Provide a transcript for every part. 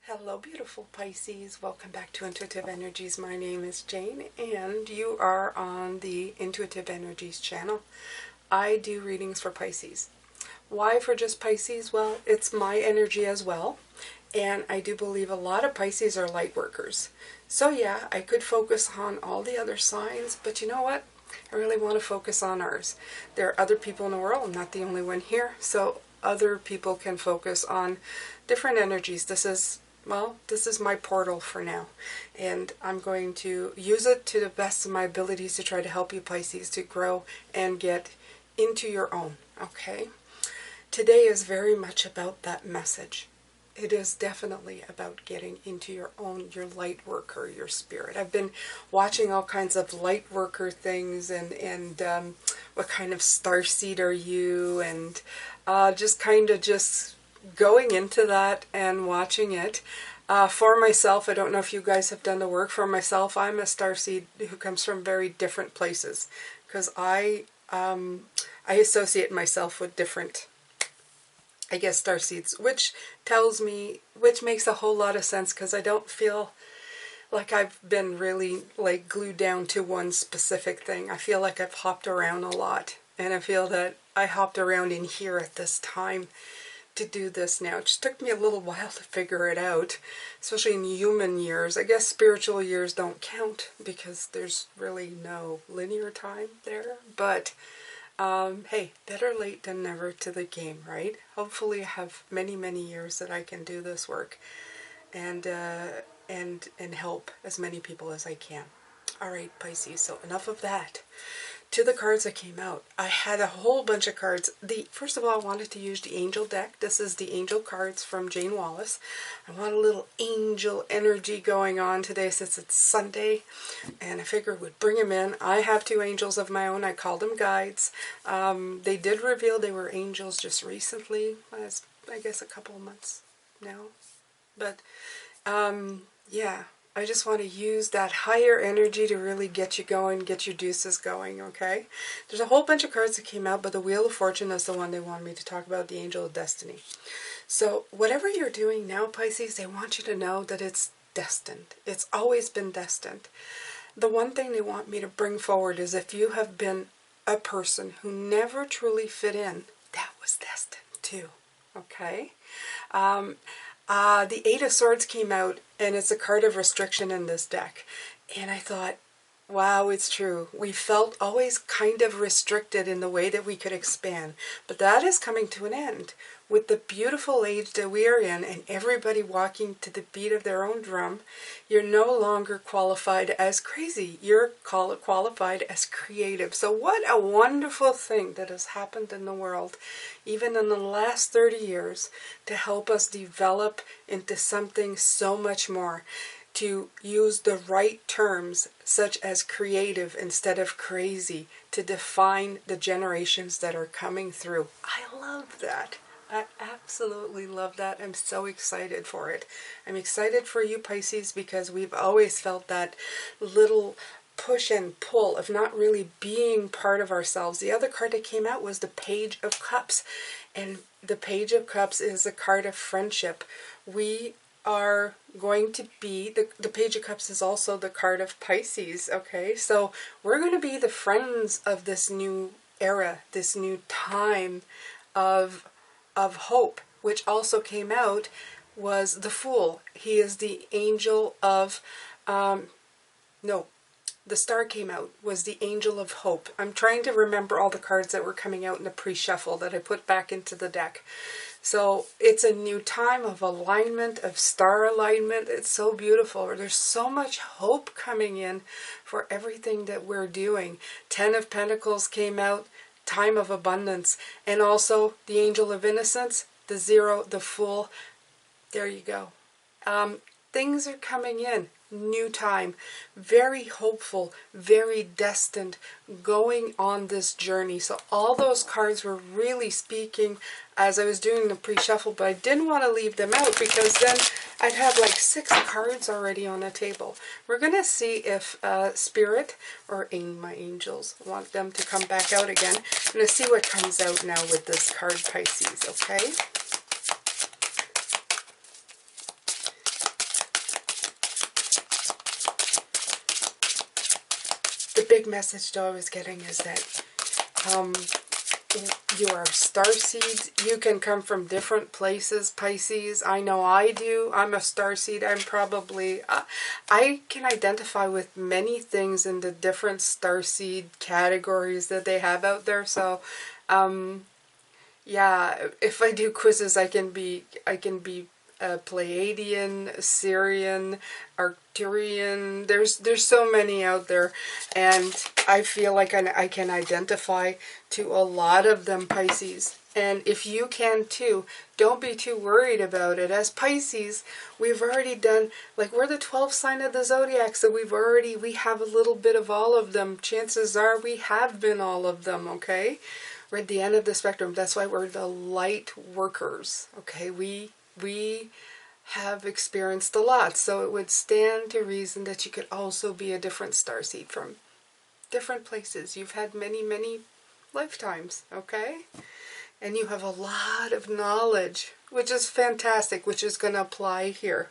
Hello beautiful Pisces, welcome back to Intuitive Energies. My name is Jane and you are on the Intuitive Energies channel. I do readings for Pisces. Why for just Pisces? Well, it's my energy as well, and I do believe a lot of Pisces are light workers. So yeah, I could focus on all the other signs, but you know what? I really want to focus on ours. There are other people in the world, I'm not the only one here, so other people can focus on different energies. This is my portal for now, and I'm going to use it to the best of my abilities to try to help you Pisces to grow and get into your own, okay? Today is very much about that message. It is definitely about getting into your own, your light worker, your spirit. I've been watching all kinds of light worker things and what kind of starseed are you, and just going into that and watching it. For myself, I don't know if you guys have done the work. For myself, I'm a starseed who comes from very different places, because I associate myself with different, I guess, starseeds, which makes a whole lot of sense, because I don't feel like I've been really like glued down to one specific thing. I feel like I've hopped around a lot, and I feel that I hopped around in here at this time to do this now. It just took me a little while to figure it out, especially in human years. I guess spiritual years don't count because there's really no linear time there, but hey, better late than never to the game, right? Hopefully I have many years that I can do this work and help as many people as I can. All right, Pisces, so enough of that. To the cards that came out. I had a whole bunch of cards. First of all, I wanted to use the angel deck. This is the angel cards from Jane Wallace. I want a little angel energy going on today since it's Sunday, and I figured we'd bring them in. I have two angels of my own. I call them guides. They did reveal they were angels just recently, I guess a couple of months now. But yeah, I just want to use that higher energy to really get you going, get your juices going, okay? There's a whole bunch of cards that came out, but the Wheel of Fortune is the one they want me to talk about, the Angel of Destiny. So whatever you're doing now, Pisces, they want you to know that it's destined. It's always been destined. The one thing they want me to bring forward is if you have been a person who never truly fit in, that was destined too, okay? The Eight of Swords came out, and it's a card of restriction in this deck. And I thought, wow, it's true. We felt always kind of restricted in the way that we could expand. But that is coming to an end. With the beautiful age that we are in, and everybody walking to the beat of their own drum, you're no longer qualified as crazy. You're qualified as creative. So what a wonderful thing that has happened in the world, even in the last 30 years, to help us develop into something so much more. To use the right terms, such as creative instead of crazy, to define the generations that are coming through. I love that. I absolutely love that. I'm so excited for it. I'm excited for you, Pisces, because we've always felt that little push and pull of not really being part of ourselves. The other card that came out was the Page of Cups, and the Page of Cups is a card of friendship. We are going to be, the Page of Cups is also the card of Pisces, okay? So we're going to be the friends of this new era, this new time of hope, which also came out was the Fool. He is the angel of, the star came out, was the angel of hope. I'm trying to remember all the cards that were coming out in the pre-shuffle that I put back into the deck. So it's a new time of alignment, of star alignment. It's so beautiful. There's so much hope coming in for everything that we're doing. 10 of Pentacles came out, time of abundance. And also the Angel of Innocence, the Zero, the Fool. There you go. Things are coming in. New time, very hopeful, very destined, going on this journey. So all those cards were really speaking as I was doing the pre-shuffle, but I didn't want to leave them out because then I'd have like 6 cards already on the table. We're going to see if Spirit or my angels want them to come back out again. I'm going to see what comes out now with this card, Pisces, okay? big message though I was getting is that you are star seeds. You can come from different places, Pisces. I know I do. I'm a star seed. I'm probably, I can identify with many things in the different star seed categories that they have out there. So, yeah, if I do quizzes, I can be Pleiadian, Syrian, Arcturian. There's so many out there, and I feel like I can identify to a lot of them, Pisces. And if you can too, don't be too worried about it. As Pisces, we've already done, like, we're the 12th sign of the zodiac, so we have a little bit of all of them. Chances are we have been all of them, okay? We're at the end of the spectrum. That's why we're the light workers, okay? We have experienced a lot, so it would stand to reason that you could also be a different starseed from different places. You've had many, many lifetimes, okay? And you have a lot of knowledge, which is fantastic, which is going to apply here.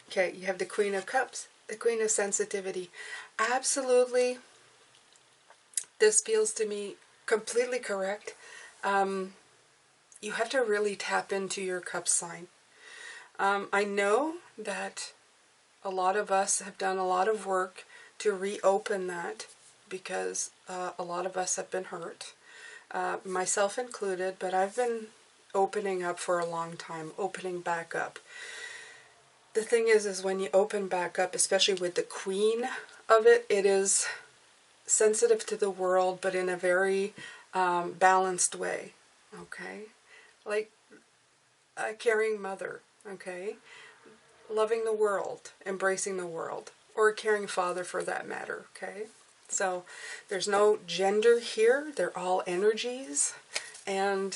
Okay, you have the Queen of Cups, the Queen of Sensitivity. Absolutely, this feels to me completely correct. You have to really tap into your cup sign. I know that a lot of us have done a lot of work to reopen that because a lot of us have been hurt, myself included, but I've been opening up for a long time, opening back up. The thing is when you open back up, especially with the Queen of it, it is sensitive to the world, but in a very balanced way, okay? Like a caring mother, okay? Loving the world, embracing the world, or a caring father for that matter, okay? So there's no gender here. They're all energies, and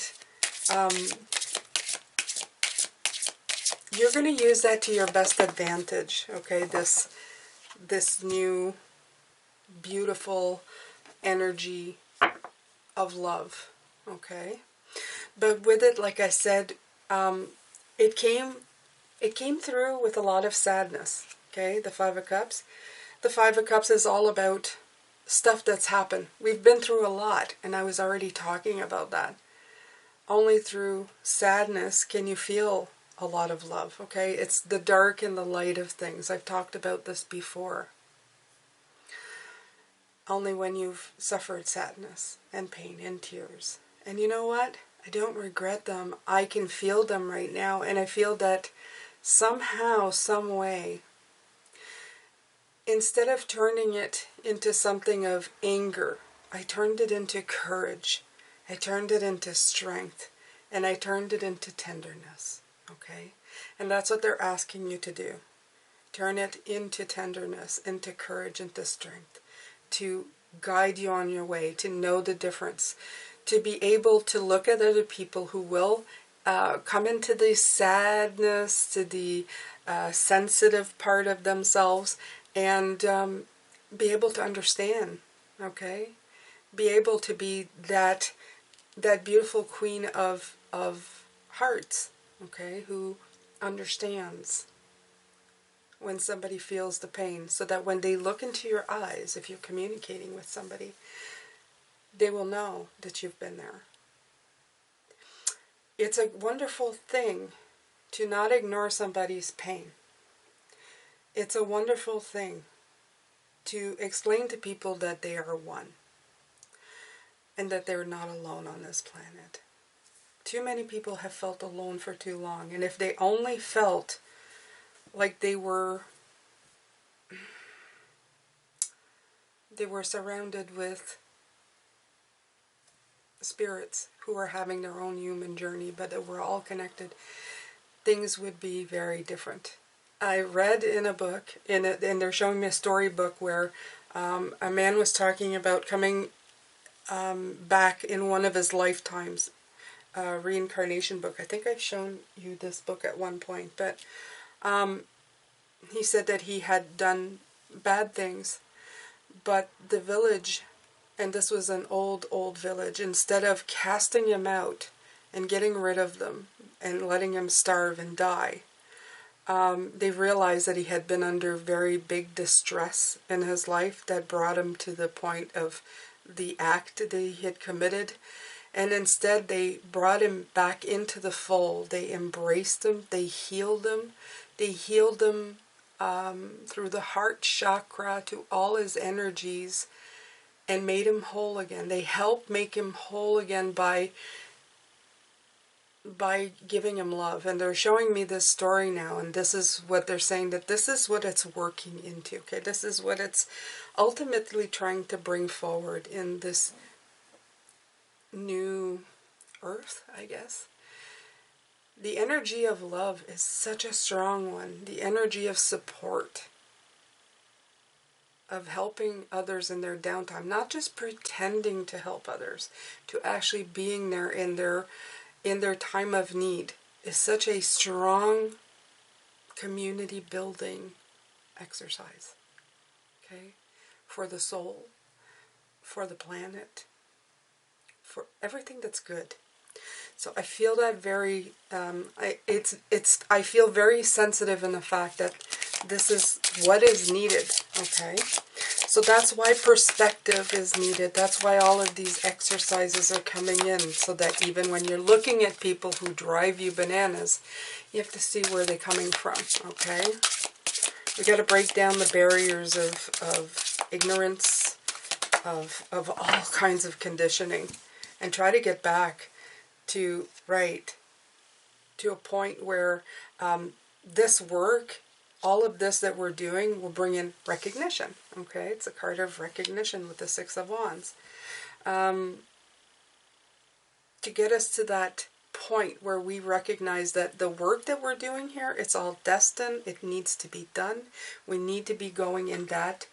you're going to use that to your best advantage, okay? This new beautiful energy of love, okay? But with it, like I said, it came through with a lot of sadness, okay? The Five of Cups. The Five of Cups is all about stuff that's happened. We've been through a lot, and I was already talking about that. Only through sadness can you feel a lot of love, okay? It's the dark and the light of things. I've talked about this before. Only when you've suffered sadness and pain and tears. And you know what? I don't regret them. I can feel them right now, and I feel that somehow, some way, instead of turning it into something of anger, I turned it into courage. I turned it into strength, and I turned it into tenderness, okay? And that's what they're asking you to do. Turn it into tenderness, into courage, into strength, to guide you on your way, to know the difference, to be able to look at other people who will come into the sadness, to the sensitive part of themselves, and be able to understand, okay? Be able to be that beautiful queen of hearts, okay, who understands when somebody feels the pain, so that when they look into your eyes, if you're communicating with somebody, they will know that you've been there. It's a wonderful thing to not ignore somebody's pain. It's a wonderful thing to explain to people that they are one and that they're not alone on this planet. Too many people have felt alone for too long, and if they only felt like they were surrounded with spirits who are having their own human journey, but that we're all connected, things would be very different. I read in a book, and they're showing me a storybook where a man was talking about coming back in one of his lifetimes, reincarnation book. I think I've shown you this book at one point, but he said that he had done bad things, but the village, and this was an old village, instead of casting him out and getting rid of them and letting him starve and die, They realized that he had been under very big distress in his life that brought him to the point of the act that he had committed. And instead they brought him back into the fold. They embraced him. They healed him. They healed him through the heart chakra to all his energies and made him whole again. They helped make him whole again by giving him love. And they're showing me this story now, and this is what they're saying, that this is what it's working into. Okay, this is what it's ultimately trying to bring forward in this new earth, I guess. The energy of love is such a strong one. The energy of support, of helping others in their downtime, not just pretending to help others, to actually being there in their time of need, is such a strong community building exercise, okay, for the soul, for the planet, for everything that's good. So I feel that very, I feel very sensitive in the fact that this is what is needed, okay? So that's why perspective is needed. That's why all of these exercises are coming in, so that even when you're looking at people who drive you bananas, you have to see where they're coming from, okay? We got to break down the barriers of ignorance, of all kinds of conditioning, and try to get back to a point where this work, all of this that we're doing, will bring in recognition. Okay, it's a card of recognition with the Six of Wands. To get us to that point where we recognize that the work that we're doing here, it's all destined. It needs to be done. We need to be going in that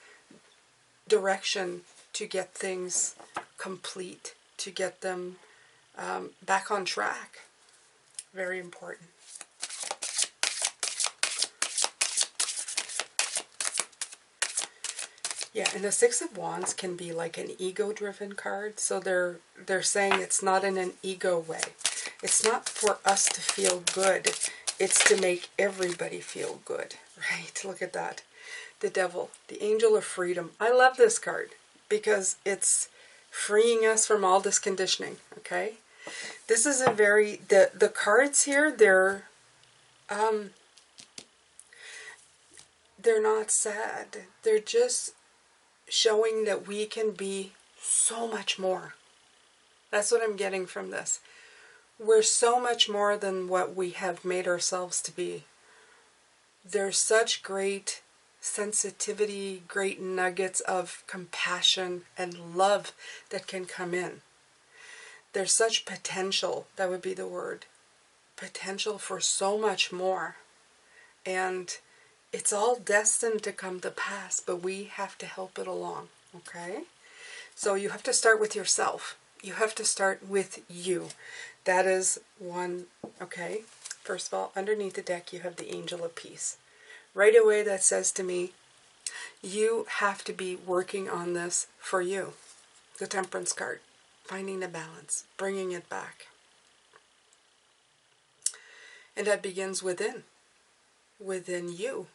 direction to get things complete, to get them back on track. Very important. Yeah, and the Six of Wands can be like an ego-driven card. So they're saying it's not in an ego way. It's not for us to feel good. It's to make everybody feel good, right? Look at that. The Devil, the Angel of Freedom. I love this card because it's freeing us from all this conditioning, okay? This is a very, the cards here, they're not sad. They're just showing that we can be so much more. That's what I'm getting from this. We're so much more than what we have made ourselves to be. There's such great sensitivity, great nuggets of compassion and love that can come in. There's such potential, that would be the word, potential for so much more. And it's all destined to come to pass, but we have to help it along, okay? So you have to start with yourself. You have to start with you. That is one, okay? First of all, underneath the deck, you have the Angel of Peace. Right away, that says to me, you have to be working on this for you. The Temperance card. Finding the balance, bringing it back. And that begins within you.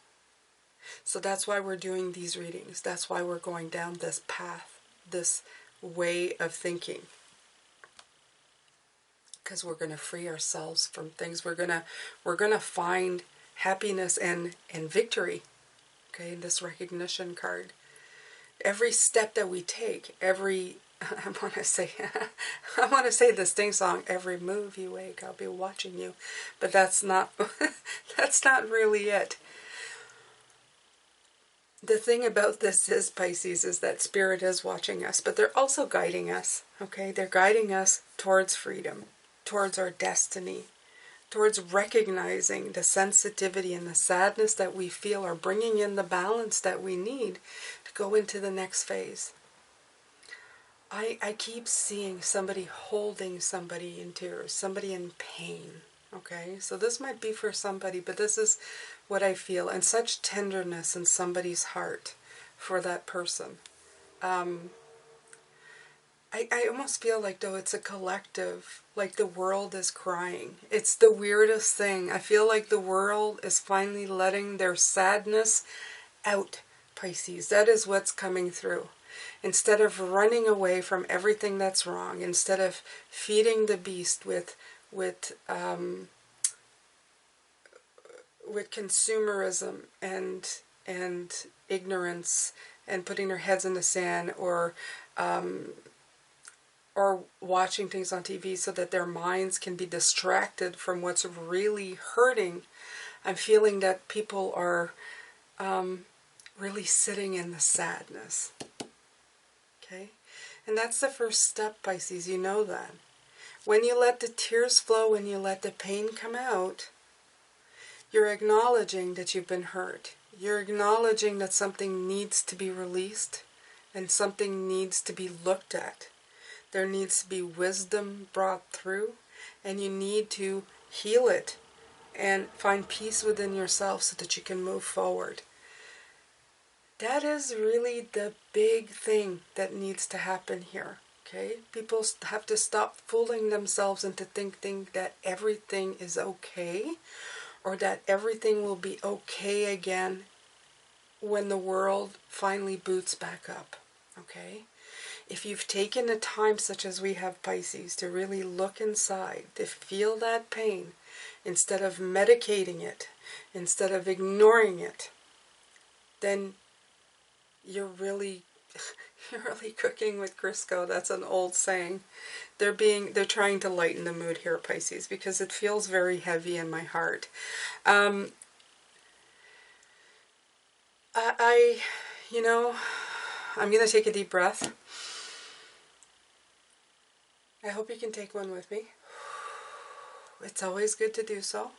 So that's why we're doing these readings. That's why we're going down this path, this way of thinking. Because we're going to free ourselves from things. We're gonna find happiness and victory. Okay, this recognition card. Every step that we take, I want to say this thing song, every move you make, I'll be watching you. But that's not that's not really it. The thing about this is, Pisces, is that Spirit is watching us, but they're also guiding us, okay? They're guiding us towards freedom, towards our destiny, towards recognizing the sensitivity and the sadness that we feel, or bringing in the balance that we need to go into the next phase. I keep seeing somebody holding somebody in tears, somebody in pain, okay? So this might be for somebody, but this is what I feel, and such tenderness in somebody's heart for that person. I almost feel like, though, it's a collective, like the world is crying. It's the weirdest thing. I feel like the world is finally letting their sadness out, Pisces. That is what's coming through. Instead of running away from everything that's wrong, instead of feeding the beast with consumerism and ignorance and putting their heads in the sand, or watching things on TV so that their minds can be distracted from what's really hurting, I'm feeling that people are really sitting in the sadness. Okay? And that's the first step, Pisces. You know that. When you let the tears flow, when you let the pain come out, you're acknowledging that you've been hurt. You're acknowledging that something needs to be released and something needs to be looked at. There needs to be wisdom brought through, and you need to heal it and find peace within yourself so that you can move forward. That is really the big thing that needs to happen here. Okay? People have to stop fooling themselves into thinking that everything is okay, or that everything will be okay again when the world finally boots back up. Okay? If you've taken the time, such as we have, Pisces, to really look inside, to feel that pain, instead of medicating it, instead of ignoring it, then you're really cooking with Crisco. That's an old saying. They're trying to lighten the mood here, Pisces, because it feels very heavy in my heart. I'm going to take a deep breath. I hope you can take one with me. It's always good to do so.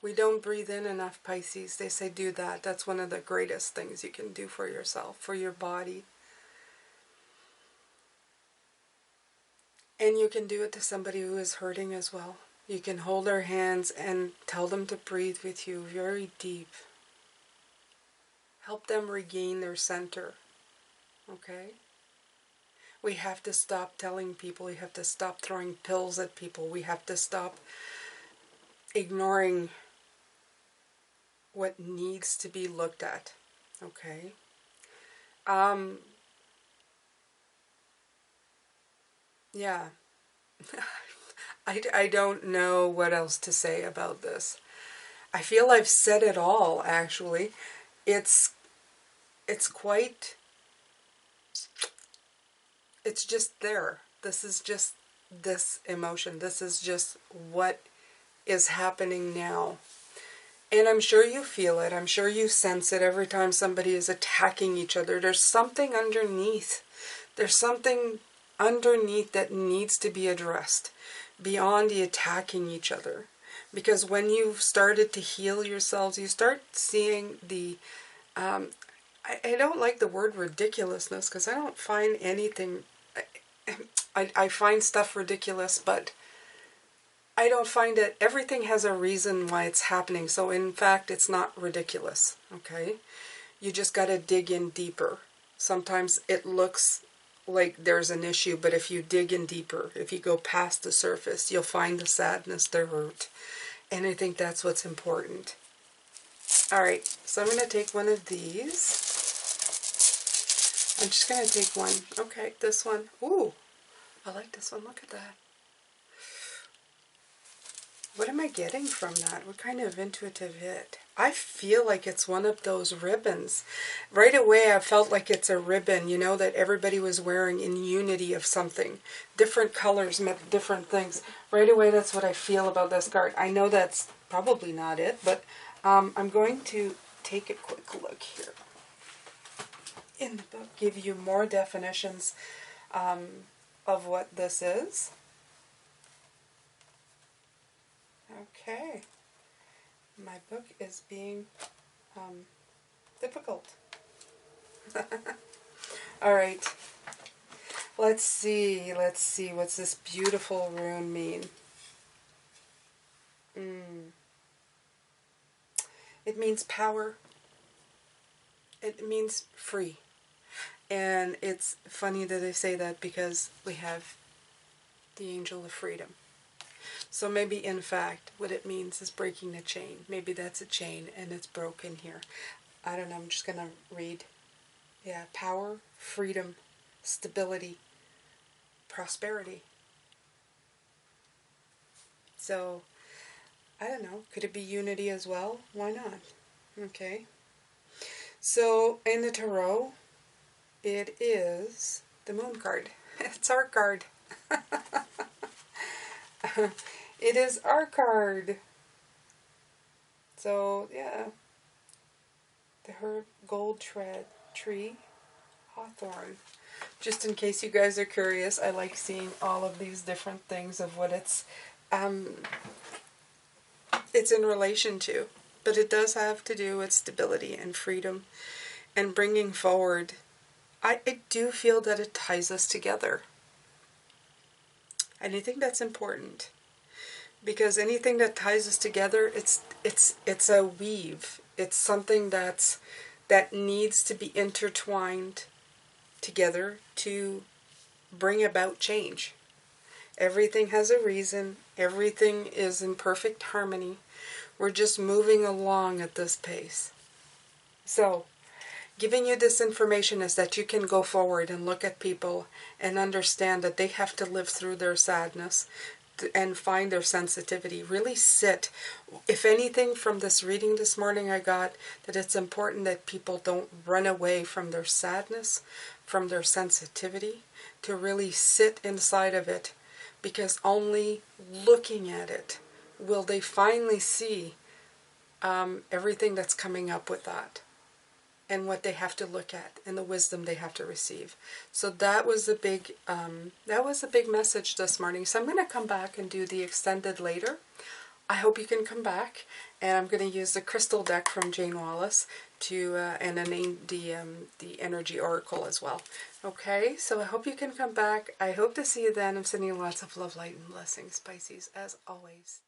We don't breathe in enough, Pisces. They say do that. That's one of the greatest things you can do for yourself, for your body. And you can do it to somebody who is hurting as well. You can hold their hands and tell them to breathe with you very deep. Help them regain their center. Okay? We have to stop telling people. We have to stop throwing pills at people. We have to stop ignoring what needs to be looked at. Okay? Yeah. I don't know what else to say about this. I feel I've said it all, actually. It's quite... It's just there. This is just this emotion. This is just what is happening now. And I'm sure you feel it. I'm sure you sense it every time somebody is attacking each other. There's something underneath. There's something underneath that needs to be addressed beyond the attacking each other. Because when you've started to heal yourselves, you start seeing the... I don't like the word ridiculousness, because I don't find anything... I find stuff ridiculous, but I don't find it... Everything has a reason why it's happening, so in fact it's not ridiculous, okay? You just got to dig in deeper. Sometimes it looks like there's an issue, but if you dig in deeper, if you go past the surface, you'll find the sadness, the hurt, and I think that's what's important. Alright, so I'm going to take one of these. I'm just going to take one. Okay, this one. Ooh, I like this one. Look at that. What am I getting from that? What kind of intuitive hit? I feel like it's one of those ribbons. Right away I felt like it's a ribbon, you know, that everybody was wearing in unity of something. Different colors meant different things. Right away that's what I feel about this card. I know that's probably not it, but I'm going to take a quick look here in the book, give you more definitions of what this is. Okay, my book is being difficult. All right, let's see, what's this beautiful rune mean? It means power. It means free. And it's funny that they say that because we have the angel of freedom. So maybe in fact what it means is breaking a chain. Maybe that's a chain and it's broken here. I don't know, I'm just going to read. Yeah, power, freedom, stability, prosperity. So, I don't know, could it be unity as well? Why not? Okay. So, in the tarot, it is the moon card. It's our card. It is our card. So, yeah. The herb, gold tree, hawthorn. Just in case you guys are curious, I like seeing all of these different things of what it's in relation to. But it does have to do with stability and freedom and bringing forward. I do feel that it ties us together. And I think that's important. Because anything that ties us together, it's a weave. It's something that needs to be intertwined together to bring about change. Everything has a reason. Everything is in perfect harmony. We're just moving along at this pace. So, giving you this information is that you can go forward and look at people and understand that they have to live through their sadness and find their sensitivity. Really sit. If anything from this reading this morning I got, that it's important that people don't run away from their sadness, from their sensitivity, to really sit inside of it, because only looking at it will they finally see everything that's coming up with that, and what they have to look at, and the wisdom they have to receive. So that was a big message this morning. So I'm going to come back and do the extended later. I hope you can come back, and I'm going to use the crystal deck from Jane Wallace to and the energy oracle as well. Okay, so I hope you can come back. I hope to see you then. I'm sending you lots of love, light, and blessings, Pisces, as always.